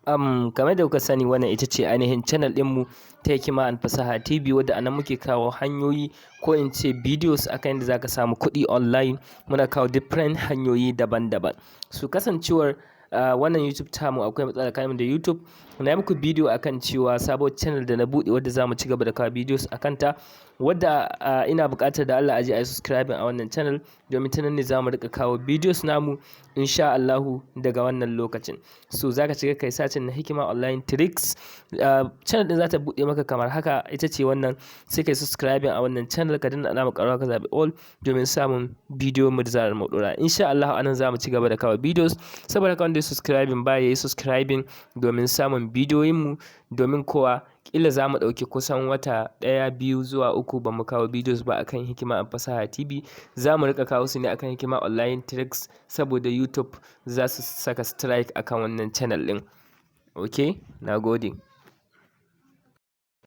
Kamar da kuka sani, wannan ita ce ainihin channel ɗinmu ta Hikima&fasaha TV, wadda anan muke kawo hanyoyi ko in ce videos akan yadda zaka samu kuɗi online. Muna kawo different hanyoyi daban-daban. Su kasancewar wannan YouTube tamu akwai matsala tsakaninmu da YouTube. Na yi muku bidiyo akan cewa sabuwar channel da na buɗe wadda za mu ci gaba da kawo videos akan ta, wadda ina buƙatar da Allah a je a yi subscribing a wannan channel, domin ta nan ne za mu riƙa kawo videos namu insha Allahu daga wannan lokacin. So za ka shiga kai sacin na Hikima Online Tricks. Channel ɗin za ta buɗe maka kamar haka, ita ce wannan. Sai kai subscribing a wannan channel, ka danna alamar ƙararrawa ka zaɓi all domin samun bidiyo mu da zarar mu ɗora. Insha Allahu anan za mu ci gaba da kawo videos. Saboda haka wanda ya subscribing ba ya yi subscribing domin samun bidiyoyinmu, domin kowa ƙila za mu ɗauki kusan wata 1, 2 zuwa 3 ba mu kawo videos ba akan Hikima&fasaha TV. Za mu riƙa kawo su ne akan Hikima Online Tricks, saboda YouTube za su saka strike akan wannan channel ɗin. Okay, na gode.